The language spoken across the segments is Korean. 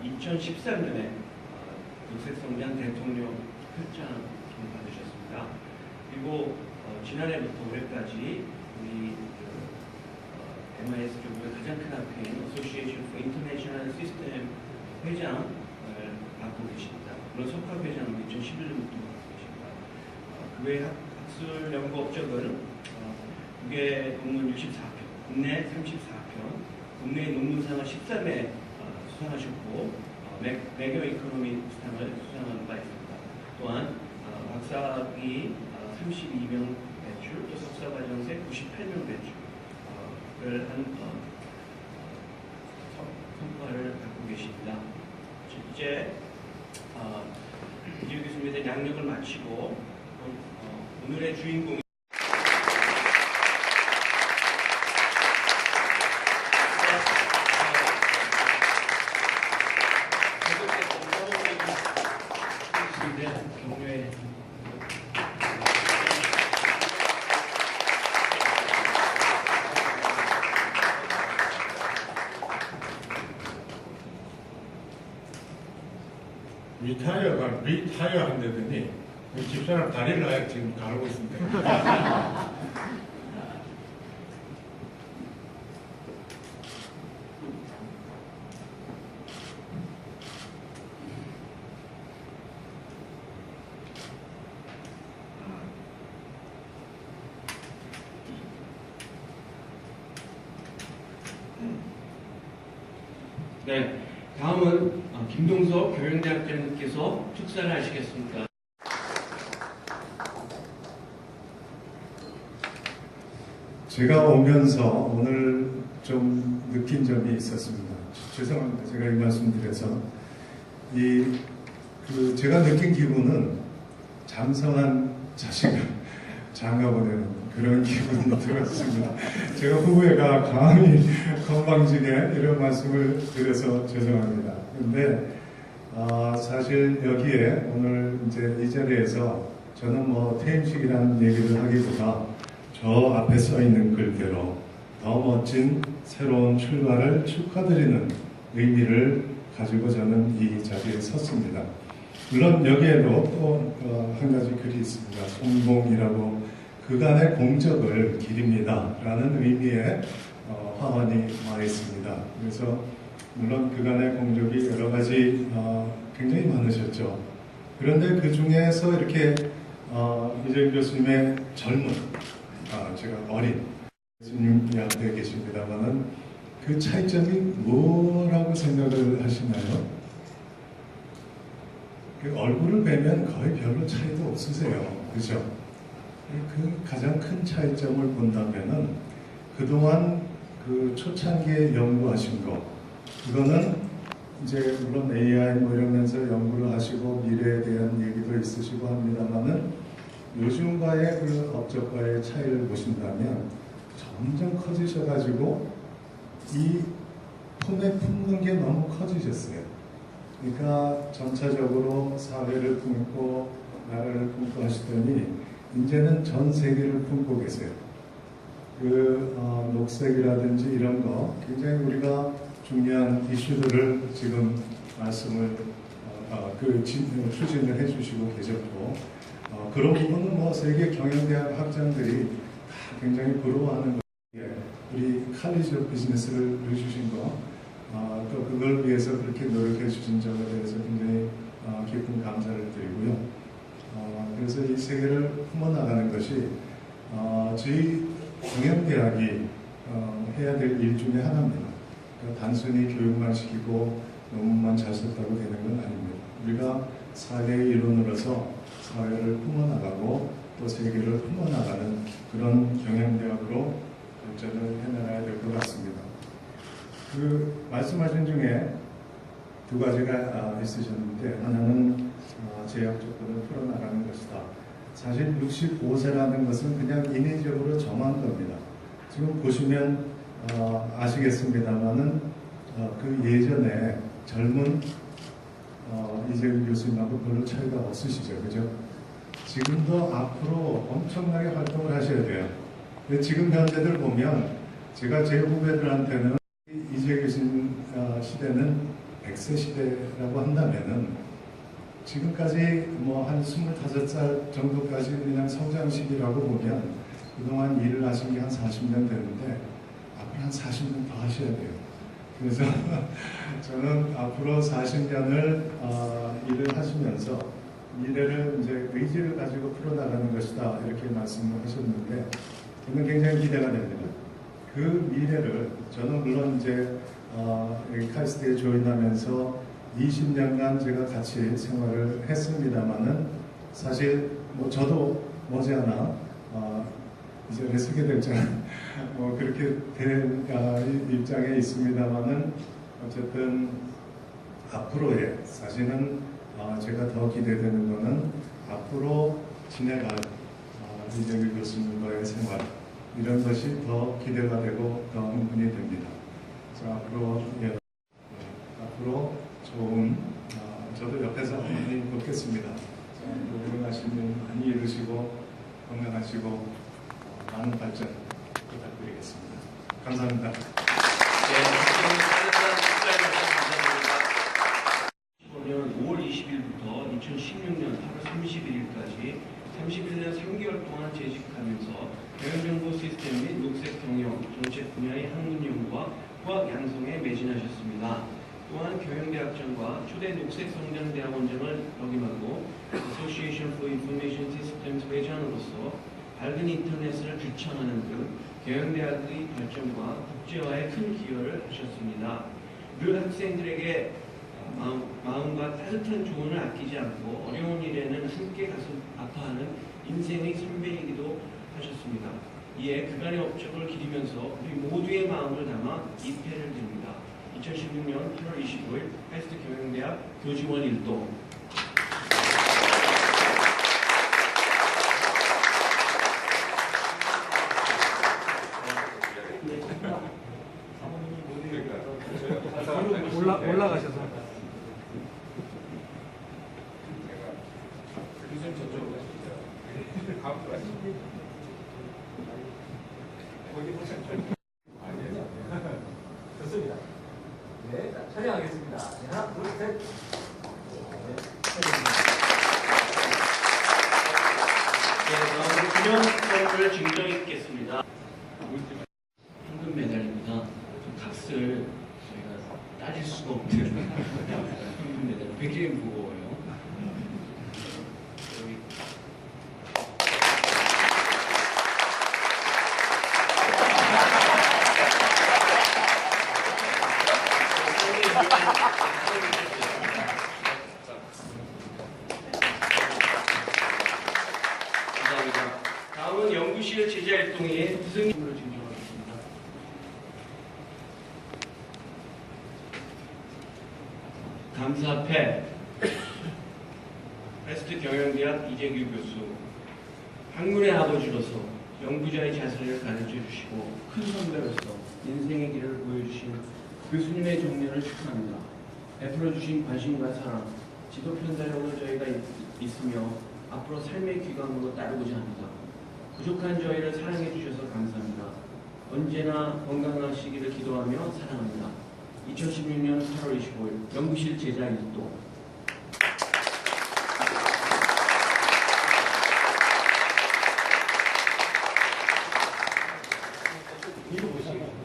2013년에 녹색성장 대통령 표창을 받으셨습니다. 그리고 지난해부터 올해까지 우리 MIS 교육의 가장 큰 학회인 Association for International System 회장을 맡고 계십니다. 물론 석학회장은 2011년부터 맡고 계십니다. 그 외 학술 연구 업적은 국외 논문 64편, 국내 34편, 국내 논문상을 13회 수상하셨고 매겨 이코노미 상을 수상한 바 있습니다. 또한 박사학위 32명 배출, 또 석사과정생 98명 배출을 한 성과를 갖고 계십니다. 이제 이재규 교수님에 대한 양력을 마치고 오늘의 주인공이 경례 리타이어 한다더니 집사람 다리를 아예 지금 가르고 있습니다. 네, 다음은 김동석 교양대학장님께서 축사를 하시겠습니다. 제가 오면서 오늘 좀 느낀 점이 있었습니다. 죄송합니다. 제가 이 말씀 드려서 제가 느낀 기분은 장성한 자식을 장가보내는 그런 기분이 들었습니다. 제가 후배가 감히 건방지게 이런 말씀을 드려서 죄송합니다. 근데 사실 여기에 오늘 이제 이 자리에서 저는 뭐 퇴임식이라는 얘기를 하기보다 저 앞에 써 있는 글대로 더 멋진 새로운 출발을 축하드리는 의미를 가지고 저는 이 자리에 섰습니다. 물론 여기에도 또 한 가지 글이 있습니다. 성공이라고 그간의 공적을 기립니다 라는 의미의 화환이 와 있습니다. 그래서 물론 그간의 공적이 여러 가지 굉장히 많으셨죠. 그런데 그 중에서 이렇게 이재규 교수님의 젊은, 제가 어린 교수님이 앞에 계십니다만은 그 차이점이 뭐라고 생각을 하시나요? 그 얼굴을 뵈면 거의 별로 차이도 없으세요. 그죠? 그 가장 큰 차이점을 본다면은 그동안 그 초창기에 연구하신 거, 그거는 이제 물론 AI 뭐 이러면서 연구를 하시고 미래에 대한 얘기도 있으시고 합니다만은 요즘과의 그 업적과의 차이를 보신다면 점점 커지셔가지고 이 품에 품는 게 너무 커지셨어요. 그러니까 전체적으로 사회를 품고 나라를 품고 하시더니 이제는 전 세계를 품고 계세요. 녹색이라든지 이런 거 굉장히 우리가 중요한 이슈들을 지금 말씀을 추진을 해주시고 계셨고 그런 부분은 뭐 세계 경영대학 학장들이 다 굉장히 부러워하는 거예요. 우리 칼리지 오브 비즈니스를 해주신 거, 또 그걸 위해서 그렇게 노력해 주신 점에 대해서 굉장히 깊은 감사를 드리고요. 그래서 이 세계를 품어나가는 것이 저희 경영대학이 해야 될 일 중에 하나입니다. 그러니까 단순히 교육만 시키고 논문만 잘 썼다고 되는 건 아닙니다. 우리가 사회의 일원으로서 사회를 품어나가고 또 세계를 품어나가는 그런 경영대학으로 발전을 해나가야 될 것 같습니다. 그 말씀하신 중에 두 가지가 있으셨는데 하나는 제약 조건을 풀어나가는 것이다. 사실 65세라는 것은 그냥 인위적으로 정한 겁니다. 지금 보시면 아시겠습니다만은 그 예전에 젊은 이재규 교수님하고 별로 차이가 없으시죠, 그죠? 지금도 앞으로 엄청나게 활동을 하셔야 돼요. 근데 지금 현재들 보면 제가 제 후배들한테는 이재규 교수님 시대는 100세 시대라고 한다면은 지금까지 뭐 한 25살 정도까지 그냥 성장 시기라고 보면 그동안 일을 하신 게 한 40년 되는데 앞으로 한 40년 더 하셔야 돼요. 그래서 저는 앞으로 40년을 일을 하시면서 미래를 이제 의지를 가지고 풀어나가는 것이다 이렇게 말씀을 하셨는데 저는 굉장히 기대가 됩니다. 그 미래를 저는 물론 이제 여기 카이스트에 조인하면서 20년간 제가 같이 생활을 했습니다만은 사실 뭐 저도 머지않아 이제 레스게 될 뭐 그렇게 된 입장에 있습니다만은 어쨌든 앞으로의 사실은 제가 더 기대되는 거는 앞으로 지내갈 이재규 교수님과의 생활 이런 것이 더 기대가 되고 더 흥분이 됩니다. 자, 앞으로 좋은 저도 옆에서 많이 돕겠습니다. 건강하신 일 많이 이루시고 건강하시고 많은 발전 부탁드리겠습니다. 감사합니다. 네, 2015년 5월 20일부터 2016년 8월 31일까지 31년 3개월 동안 재직하면서 경영정보 시스템 및 녹색 경영, 정책 분야의 학문 연구와 후학 양성에 매진하셨습니다. 또한 경영대학장과 초대 녹색 성장 대학원장을 역임하고 Association for Information Systems 회장으로서 밝은 인터넷을 규창하는 등 경영대학의 발전과 국제화에 큰 기여를 하셨습니다. 늘 학생들에게 마음과 따뜻한 조언을 아끼지 않고 어려운 일에는 함께 가슴 아파하는 인생의 선배이기도 하셨습니다. 이에 그간의 업적을 기리면서 우리 모두의 마음을 담아 입회를 드립니다. 2016년 8월 25일 카이스트 경영대학 교직원 일동. 올라가셔서. 좋습니다. 네, 자, 촬영하겠습니다. 하나, 둘, 셋. 다음으로 기념품을 증정했겠습니다. 황금 메달입니다. 값을 저희가 따질 수가 없는 황금 메달. 굉장히 무거워요. 감사합니다. 다음은 연구실 제자활동의 스승님으로 증정하겠습니다. 감사패 카이스트 경영대학 이재규 교수, 학문의 아버지로서 연구자의 자세를 가르쳐 주시고 큰 선배로서 인생의 길을 보여주신 교수님의 정년을 축하합니다. 베풀어 주신 관심과 사랑, 지도 편달력을 저희가 있으며 앞으로 삶의 귀감으로 따르고자 합니다. 부족한 저희를 사랑해 주셔서 감사합니다. 언제나 건강하시기를 기도하며 사랑합니다. 2016년 8월 25일 연구실 제자 일동. 이거 보시고.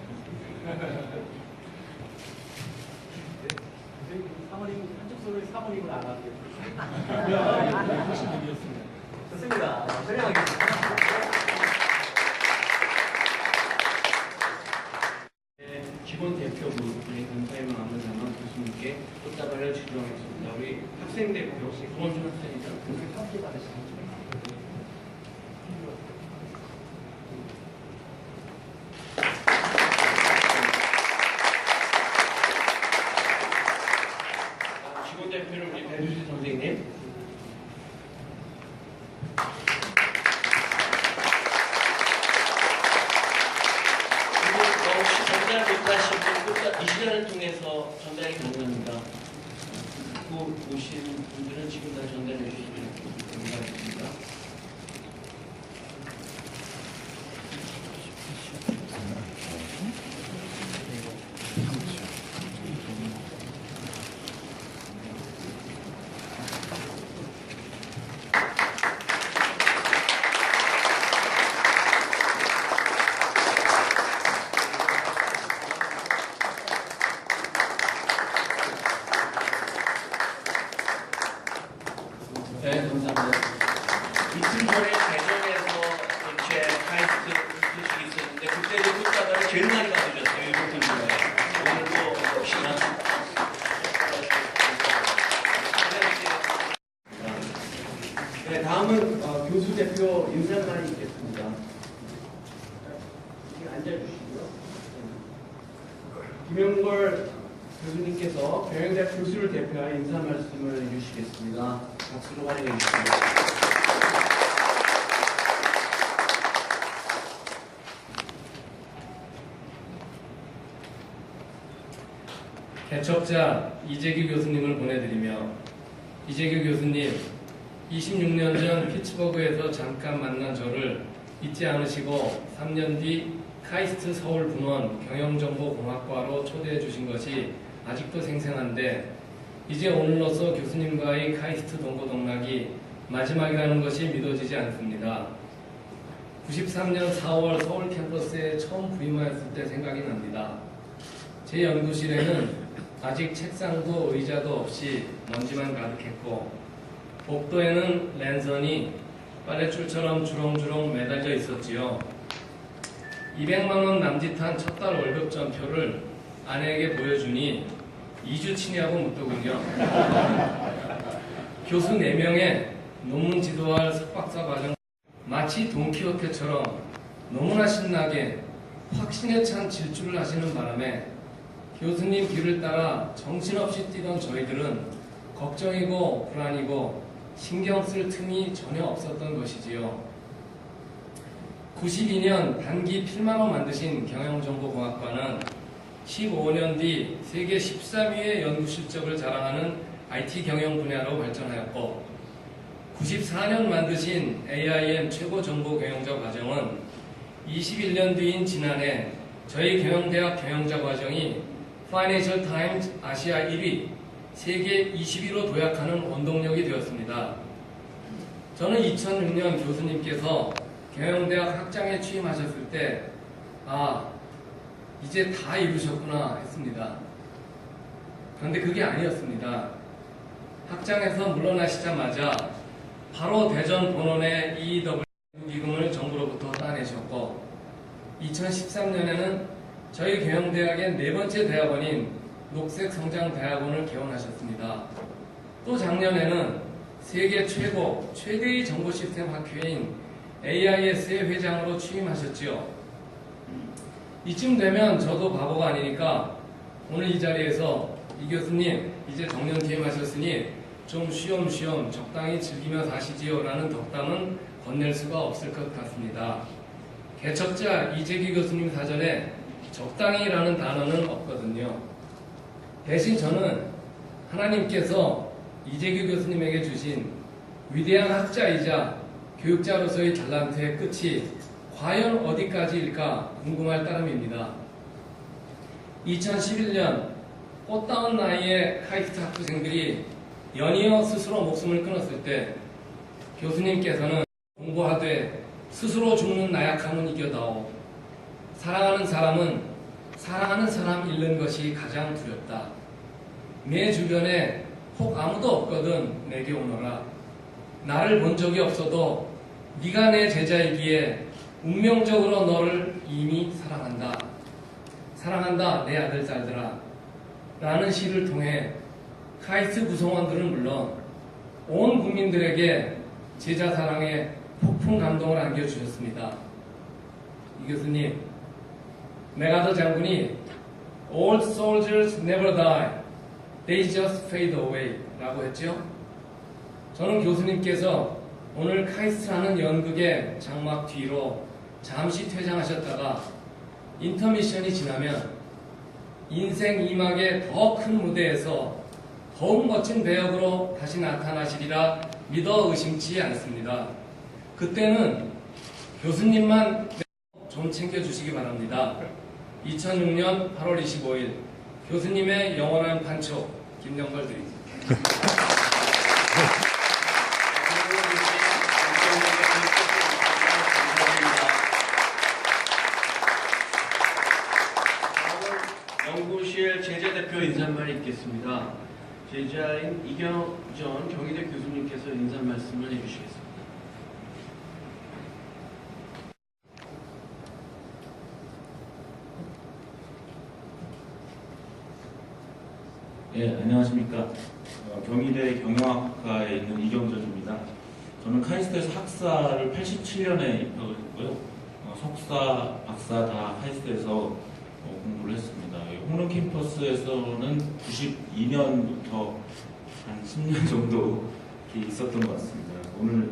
사모님, 한쪽 손을 사모님을 안 하세요. 좋습니다. 촬영하겠습니다. 직원 대표부 우리 감사의 마음을 담아 교수님께 꽃다발을 지정하겠습니다. 우리 학생 대표 고원준 학생이죠. 직원 대표는 우리 배주실 선생님. 혹시 전달 못하신 분, 이 시간을 통해서 전달이 가능합니다. 듣고 오신 분들은 지금 다 전달해 주시면 감사하겠습니다. 대표 인사말이 있겠습니다. 이렇게 앉아주시고요. 김영걸 교수님께서 경영대학 교수를 대표하여 인사 말씀을 해주시겠습니다. 박수로 환영해 주십니다. 개척자 이재규 교수님을 보내드리며, 이재규 교수님 26년 전 피츠버그에서 잠깐 만난 저를 잊지 않으시고 3년 뒤 카이스트 서울 분원 경영정보공학과로 초대해 주신 것이 아직도 생생한데, 이제 오늘로써 교수님과의 카이스트 동고동락이 마지막이라는 것이 믿어지지 않습니다. 93년 4월 서울 캠퍼스에 처음 부임하였을 때 생각이 납니다. 제 연구실에는 아직 책상도 의자도 없이 먼지만 가득했고, 복도에는 랜선이 빨랫줄처럼 주렁주렁 매달려 있었지요. 200만원 남짓한 첫 달 월급 전표를 아내에게 보여주니 2주 치냐고 묻더군요. 교수 4명의 논문 지도할 석박사 과정, 마치 돈키호테처럼 너무나 신나게 확신에 찬 질주를 하시는 바람에 교수님 뒤를 따라 정신없이 뛰던 저희들은 걱정이고 불안이고 신경 쓸 틈이 전혀 없었던 것이지요. 92년 단기 필마로 만드신 경영정보공학과는 15년 뒤 세계 13위의 연구 실적을 자랑하는 IT 경영 분야로 발전하였고, 94년 만드신 AIM 최고 정보 경영자 과정은 21년 뒤인 지난해 저희 경영대학 경영자 과정이 파이낸셜 타임즈 아시아 1위, 세계 20위로 도약하는 원동력이 되었습니다. 저는 2006년 교수님께서 경영대학 학장에 취임하셨을 때, 이제 다 이루셨구나 했습니다. 그런데 그게 아니었습니다. 학장에서 물러나시자마자 바로 대전 본원의 EEW 기금을 정부로부터 따내셨고, 2013년에는 저희 경영대학의 4번째 대학원인 녹색성장대학원을 개원하셨습니다. 또 작년에는 세계 최대의 정보시스템 학회인 AIS의 회장으로 취임하셨지요. 이쯤 되면 저도 바보가 아니니까 오늘 이 자리에서 이 교수님 이제 정년 퇴임하셨으니 좀 쉬엄쉬엄 적당히 즐기며 사시지요 라는 덕담은 건넬 수가 없을 것 같습니다. 개척자 이재규 교수님 사전에 적당히라는 단어는 없거든요. 대신 저는 하나님께서 이재규 교수님에게 주신 위대한 학자이자 교육자로서의 달란트의 끝이 과연 어디까지일까 궁금할 따름입니다. 2011년 꽃다운 나이에 카이스트 학부생들이 연이어 스스로 목숨을 끊었을 때 교수님께서는 공부하되 스스로 죽는 나약함은 이겨다오. 사랑하는 사람은 사랑하는 사람 잃는 것이 가장 두렵다. 내 주변에 혹 아무도 없거든 내게 오너라. 나를 본 적이 없어도 네가 내 제자이기에 운명적으로 너를 이미 사랑한다. 사랑한다 내 아들 딸들아. 라는 시를 통해 카이스트 구성원들은 물론 온 국민들에게 제자 사랑에 폭풍 감동을 안겨주셨습니다. 이 교수님, 메가더 장군이 Old soldiers never die, they just fade away 라고 했죠. 저는 교수님께서 오늘 카이스트라는 연극의 장막 뒤로 잠시 퇴장하셨다가 인터미션이 지나면 인생 2막의 더 큰 무대에서 더욱 멋진 배역으로 다시 나타나시리라 믿어 의심치 않습니다. 그때는 교수님만 좀 챙겨주시기 바랍니다. 2006년 8월 25일 교수님의 영원한 판촉 김영걸 드립니다. 연구실 제자대표 인사말이 있겠습니다. 제자인 이경전 경희대 교수님께서 인사 말씀을 해주시겠습니다. 네, 안녕하십니까. 경희대 경영학과에 있는 이경전입니다. 저는 카이스트에서 학사를 87년에 입학을 했고요. 석사, 박사 다 카이스트에서 공부를 했습니다. 홍릉 캠퍼스에서는 92년부터 한 10년 정도 이렇게 있었던 것 같습니다. 오늘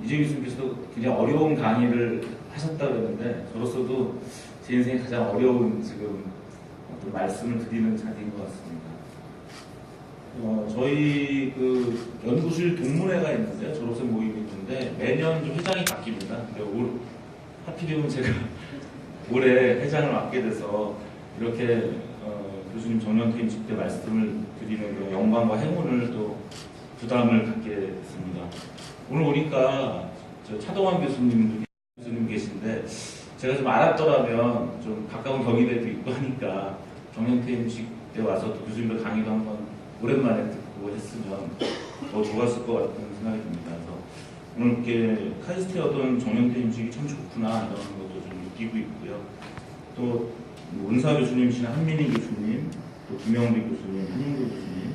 이재규 교수님께서도 굉장히 어려운 강의를 하셨다고 했는데 저로서도 제 인생에 가장 어려운 지금 어떤 말씀을 드리는 자리인 것 같습니다. 저희 그 연구실 동문회가 있는데 졸업생 모임이 있는데 매년 좀 회장이 바뀝니다. 근데 하필이면 제가 올해 회장을 맡게 돼서 이렇게 교수님 정년퇴임식 때 말씀을 드리는 그런 영광과 행운을 또 부담을 갖게 됐습니다. 오늘 오니까 차동환 교수님 계신데 제가 좀 알았더라면 좀 가까운 경희대도 있고 하니까 정년퇴임식 때 와서 또 교수님들 강의도 한번 오랜만에 듣고 했으면 더 좋았을 것 같은 생각이 듭니다. 그래서 오늘 이렇게 카이스트의 어떤 정년퇴임식이 참 좋구나 이런 것도 좀 느끼고 있고요. 또 은사 교수님이신 한민희 교수님, 또 김영리 교수님, 한인구 교수님,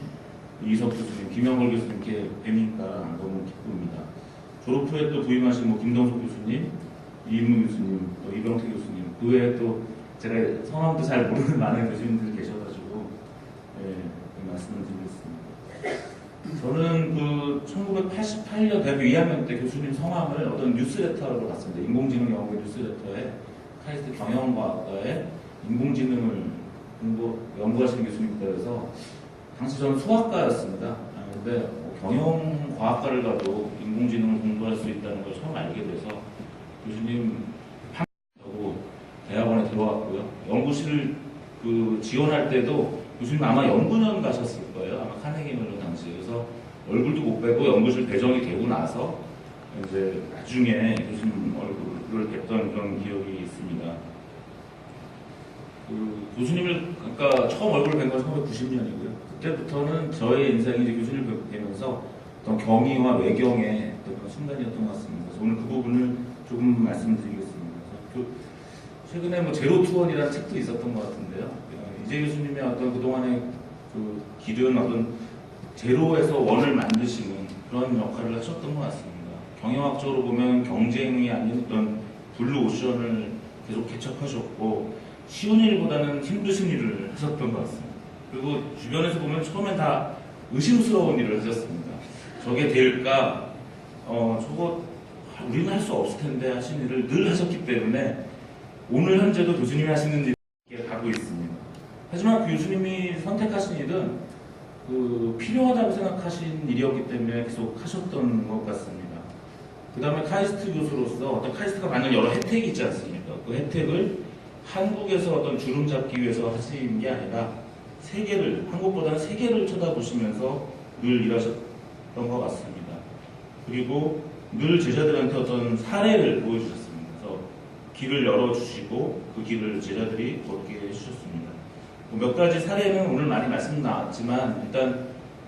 이석 교수님, 김영걸 교수님 이렇게 뵈니까 너무 기쁩니다. 졸업 후에 또 부임하신 김동석 교수님, 이인무 교수님, 또 이병태 교수님, 그 외에 또 제가 성함도 잘 모르는 많은 교수님들이 계셔가지고 말씀을 드리겠습니다. 저는 그 1988년 대학교 2학년 때 교수님 성함을 어떤 뉴스레터로 봤습니다. 인공지능 연구의 뉴스레터에 카이스트 경영과학과에 인공지능을 연구하시는 교수님이다 그래서 당시 저는 소아과였습니다. 근데 경영과학과를 가도 인공지능을 공부할 수 있다는 걸 처음 알게 돼서 교수님 하고 대학원에 들어왔고요. 연구실을 지원할 때도 교수님 아마 연구년 가셨을 거예요. 아마 카네기 멜론 당시에. 그래서 얼굴도 못 뵈고 연구실 배정이 되고 나서 이제 나중에 교수님 얼굴을 뵀던 그런 기억이 있습니다. 교수님을 그러니까 처음 얼굴을 뵌 건 1990년이고요. 그때부터는 저의 인생이 이제 교수님을 뵙게 되면서 어떤 경의와 외경의 어떤 순간이었던 것 같습니다. 그래서 오늘 그 부분을 조금 말씀드리겠습니다. 최근에 제로 투원이라는 책도 있었던 것 같은데요. 이재 교수님의 어떤 그동안의 그 길은 어떤 제로에서 원을 만드시는 그런 역할을 하셨던 것 같습니다. 경영학적으로 보면 경쟁이 아닌 어떤 블루 오션을 계속 개척하셨고 쉬운 일보다는 힘드신 일을 하셨던 것 같습니다. 그리고 주변에서 보면 처음엔 다 의심스러운 일을 하셨습니다. 저게 될까? 저거 우리는 할 수 없을 텐데 하신 일을 늘 하셨기 때문에 오늘 현재도 교수님이 하시는 일을 가고 있습니다. 하지만 교수님이 선택하신 일은 필요하다고 생각하신 일이었기 때문에 계속 하셨던 것 같습니다. 그 다음에 카이스트 교수로서 어떤 카이스트가 받는 여러 혜택이 있지 않습니까? 그 혜택을 한국에서 어떤 주름 잡기 위해서 하신 게 아니라 한국보다는 세계를 쳐다보시면서 늘 일하셨던 것 같습니다. 그리고 늘 제자들한테 어떤 사례를 보여주셨습니다. 그래서 길을 열어주시고 그 길을 제자들이 걷게 해주셨습니다. 몇 가지 사례는 오늘 많이 말씀 나왔지만 일단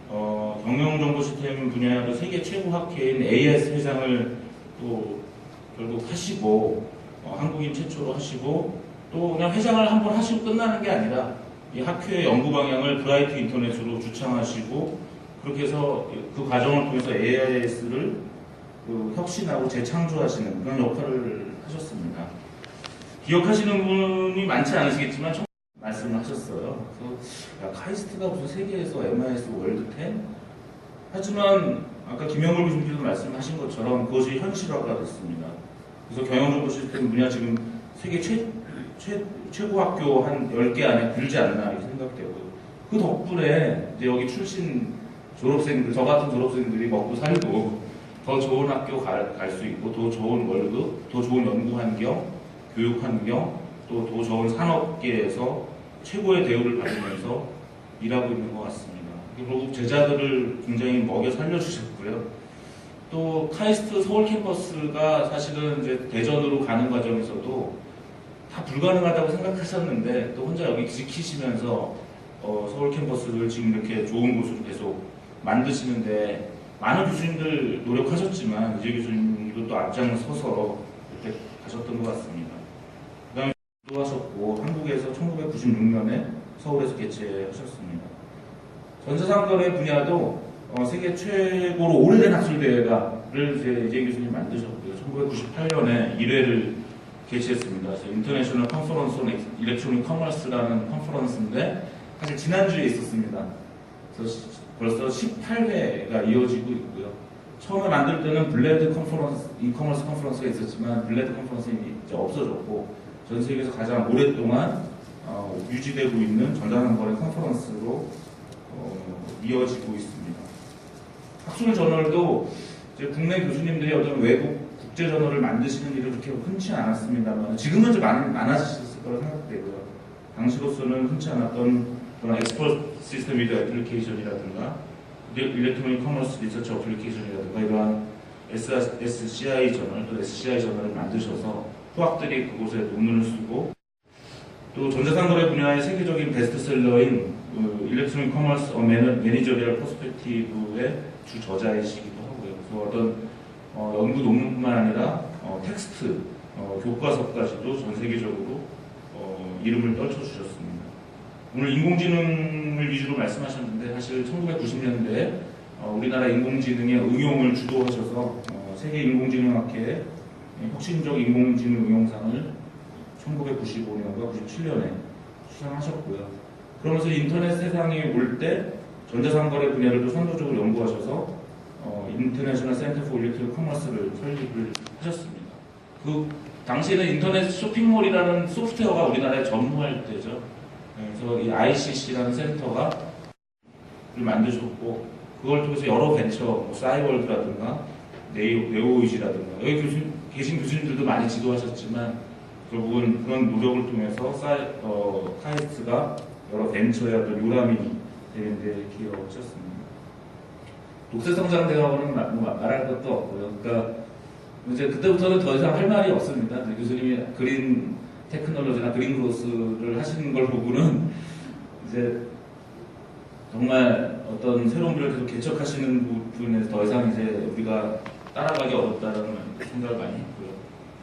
경영정보 시스템 분야의 세계 최고 학회인 AS 회장을 또 결국 하시고 한국인 최초로 하시고 또 그냥 회장을 한번 하시고 끝나는 게 아니라 이 학회의 연구 방향을 브라이트 인터넷으로 주창하시고 그렇게 해서 그 과정을 통해서 AIS를 혁신하고 재창조하시는 그런 역할을 하셨습니다. 기억하시는 분이 많지 않으시겠지만 말씀을 하셨어요. 그래서 카이스트가 무슨 세계에서 MIS 월드 10? 하지만 아까 김영걸 교수님께서 말씀하신 것처럼 그것이 현실화가 됐습니다. 그래서 경영정보 시스템 분야 지금 세계 최고 학교 한 10개 안에 들지 않나 이렇게 생각되고 그 덕분에 이제 여기 출신 졸업생들, 저 같은 졸업생들이 먹고 살고 더 좋은 학교 갈 수 있고 더 좋은 월급, 더 좋은 연구 환경, 교육 환경, 또 더 좋은 산업계에서 최고의 대우를 받으면서 일하고 있는 것 같습니다. 그리고 제자들을 굉장히 먹여 살려주셨고요. 또 카이스트 서울 캠퍼스가 사실은 이제 대전으로 가는 과정에서도 다 불가능하다고 생각하셨는데 또 혼자 여기 지키시면서 서울 캠퍼스를 지금 이렇게 좋은 곳으로 계속 만드시는데 많은 교수님들 노력하셨지만 이재 교수님도 또 앞장서서 이렇게 가셨던 것 같습니다. 그 다음에 또 하셨고 한국에서 1996년에 서울에서 개최하셨습니다. 전자상거래 분야도 세계 최고로 오래된 학술대회가 이재 교수님 만드셨고요. 1998년에 1회를 개최했습니다. 그래서 인터내셔널 컨퍼런스 온 일렉트로닉 커머스라는 컨퍼런스인데 사실 지난주에 있었습니다. 그래서 벌써 18회가 이어지고 있고요. 처음에 만들 때는 블레드 컨퍼런스, 이커머스 컨퍼런스가 있었지만 블레드 컨퍼런스는 이제 없어졌고 전 세계에서 가장 오랫동안 유지되고 있는 전자상거래 컨퍼런스로 이어지고 있습니다. 학술 저널도 이제 국내 교수님들이 어떤 외국 국제 저널을 만드시는 일이 그렇게 흔치 않았습니다만 지금은 좀 많아지셨을 거라 생각되고요. 당시로서는 흔치 않았던 그런 엑스퍼트 시스템 위드 애플리케이션이라든가 일렉트로닉 커머스 리서치 어플리케이션이라든가 이러한 SCI 저널 또 SCI 저널을 만드셔서 후학들이 그곳에 논문을 쓰고 또 전자상거래 분야의 세계적인 베스트셀러인 일렉트로닉 커머스 매니저리얼 퍼스펙티브의 주 저자이시기도 하고요. 그래서 어떤 연구 논문뿐만 아니라 텍스트, 교과서까지도 전 세계적으로 이름을 떨쳐주셨습니다. 오늘 인공지능을 위주로 말씀하셨는데 사실 1990년대에 우리나라 인공지능의 응용을 주도하셔서 세계 인공지능학회의 혁신적 인공지능 응용상을 1995년과 97년에 수상하셨고요. 그러면서 인터넷 세상이 올 때 전자상거래 분야를 또 선도적으로 연구하셔서 인터내셔널 센터 포 일렉트로닉 커머스를 설립을 하셨습니다. 그 당시에는 인터넷 쇼핑몰이라는 소프트웨어가 우리나라에 전무할 때죠. 그래서 이 ICC라는 센터가 만드셨고 그걸 통해서 여러 벤처, 싸이월드라든가 네오이지라든가 여기 계신 교수님들도 많이 지도하셨지만 결국은 그런 노력을 통해서 카이스트가 여러 벤처의 어떤 요람이 되는 데 기여하셨습니다. 독세성장대학원은 말할 것도 없고요. 그러니까 이제 그때부터는 더 이상 할 말이 없습니다. 교수님이 그린 테크놀로지나 그린 그로스를 하시는 걸 보고는 이제 정말 어떤 새로운 분을 계속 개척하시는 부분에서 더 이상 이제 우리가 따라가기 어렵다는 생각을 많이 했고요.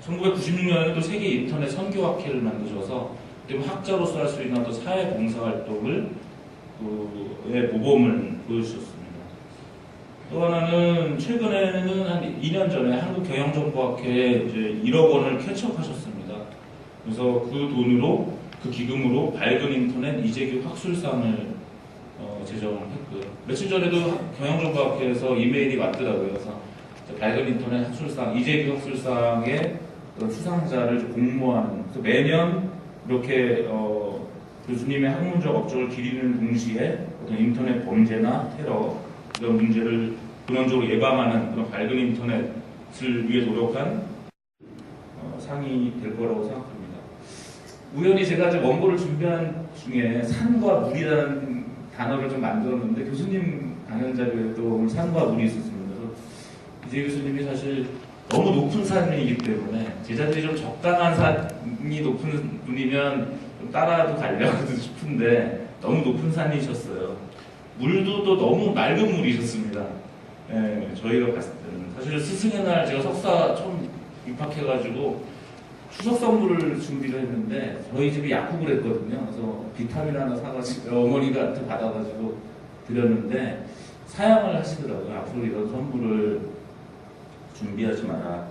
1996년에는 또 세계 인터넷 선교학회를 만드셔서 학자로서 할 수 있는 어떤 사회봉사활동을 의 모범을 보여주셨습니다. 또 하나는 최근에는 한 2년 전에 한국경영정보학회에 이제 1억 원을 캐치업하셨습니다. 그래서 그 돈으로 그 기금으로 밝은 인터넷 이재규 학술상을 제정했고요. 며칠 전에도 경영정보학회에서 이메일이 왔더라고요. 그래서 밝은 인터넷 학술상 이재규 학술상의 수상자를 공모하는 매년 이렇게 교수님의 학문적 업적을 기리는 동시에 어떤 인터넷 범죄나 테러 이런 문제를 근원적으로 예방하는 그런 밝은 인터넷을 위해 노력한 상이 될 거라고 생각합니다. 우연히 제가 이제 원고를 준비한 중에 산과 물이라는 단어를 좀 만들었는데 교수님 강연 자료에도 오늘 산과 물이 있었습니다. 그래서 이재 교수님이 사실 너무 높은 산이기 때문에 제자들이 좀 적당한 산이 높은 분이면 좀 따라도 가려고 싶은데 너무 높은 산이셨어요. 물도 또 너무 맑은 물이셨습니다. 예, 저희가 봤을 때는 사실 스승의 날 제가 석사 처음 입학해가지고 추석 선물을 준비를 했는데 저희 집이 약국을 했거든요. 그래서 비타민 하나 사가지고 어머니한테 받아가지고 드렸는데 사양을 하시더라고요. 앞으로 이런 선물을 준비하지 마라.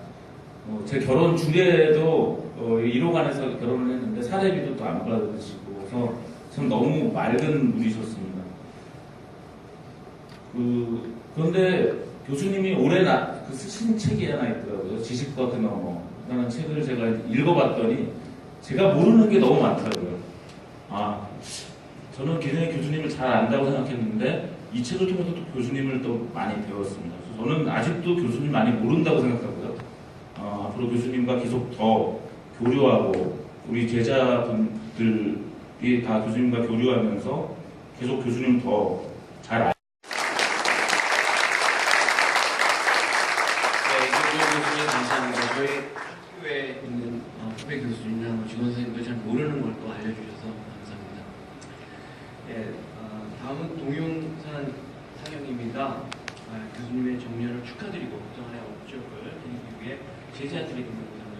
제 결혼 주례에도 1호관에서 결혼을 했는데 사례비도 또 안 받으시고 그래서 참 너무 맑은 분이셨습니다. 그런데 교수님이 올해 쓰신 책이 하나 있더라고요. 지식과 그 너머라는 책을 제가 읽어봤더니 제가 모르는 게 너무 많더라고요. 저는 굉장히 교수님을 잘 안다고 생각했는데 이 책을 통해서 또 교수님을 또 많이 배웠습니다. 그래서 저는 아직도 교수님 많이 모른다고 생각하고요. 앞으로 교수님과 계속 더 교류하고 우리 제자분들이 다 교수님과 교류하면서 계속 교수님 더 잘 네, 교수님 감사합니다. 저희 학교에 있는 후배 교수님이나 직원 선생님도 잘 모르는 걸 또 알려주셔서 감사합니다. 예, 다음은 동용산 상영입니다. 교수님의 정년을 축하드리고 그동안의 업적을 드리기 위해 제자들이 동영상을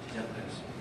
제작하였습니다.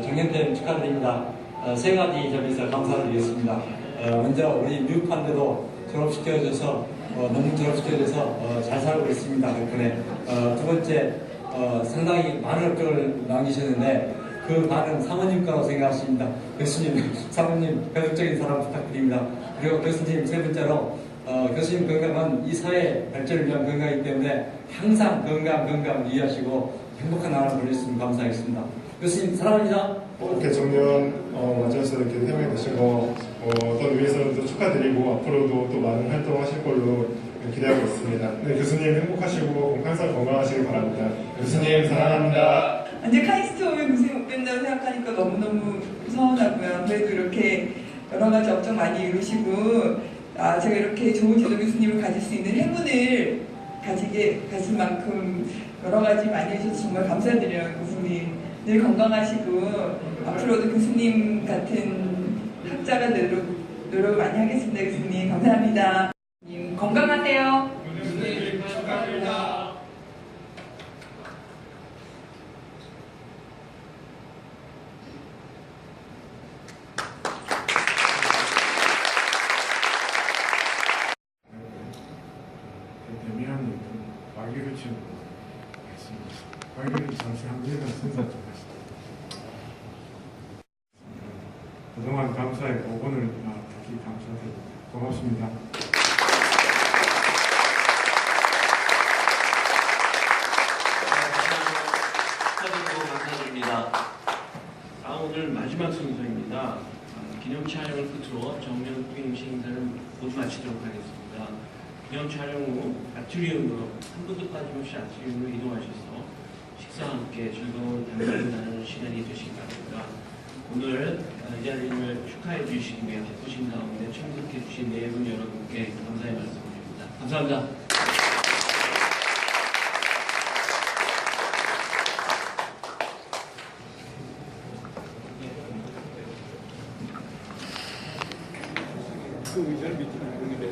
정년퇴임 축하드립니다. 세 가지 점에서 감사드리겠습니다. 먼저 우리 미국판대도 졸업시켜줘서 너무 졸업시켜줘서 잘 살고 있습니다. 덕분에 두 번째 상당히 많은 업적을 남기셨는데 그 많은 사모님 거라고 생각하십니다. 교수님, 사모님 배덕적인 사랑 부탁드립니다. 그리고 교수님 세 번째로 교수님 건강은 이 사회 발전을 위한 건강이기 때문에 항상 건강 유의하시고 행복한 나라를 보내주시면 감사하겠습니다. 교수님 사랑합니다. 이렇게 정년 맞아서 이렇게 사용이 되신 거 어떤 의미에서는 또 축하드리고 앞으로도 또 많은 활동하실 걸로 기대하고 있습니다. 네, 교수님 행복하시고 항상 건강하시길 바랍니다. 교수님 사랑합니다. 이제 카이스트 오면 교수님 못 뵌다고 생각하니까 너무너무 서운하고요. 그래도 이렇게 여러 가지 업적 많이 이루시고 제가 이렇게 좋은 지도 교수님을 가질 수 있는 행운을 가질 만큼 여러 가지 많이 해주셔서 정말 감사드려요. 교수님 늘 건강하시고 앞으로도 교수님 같은 학자가 노력 많이 하겠습니다. 교수님 감사합니다. 건강하세요. 교수님 축하드립니다. 데미안이 말기를 치는 말기를 잠시 한국에서 선사 좀 하시죠. 그동안 감사의 복원을 특히 감사드립니다. 고맙습니다. 감사드립니다. 오늘 마지막 순서입니다. 기념 촬영을 끝으로 정면 후임식 행사를 모두 마치도록 하겠습니다. 기념 촬영 후 아트리움으로 한 분도 빠짐없이 아트리움으로 이동하셔서 식사와 함께 즐거운 담화를 나누는 시간이 되시기 바랍니다. 오늘 이 자리를 축하해 주시기 위해 바쁘신 가운데 참석해 주신 네 분 여러분께 감사의 말씀드립니다. 감사합니다. 그 의자를 밑으로 이동해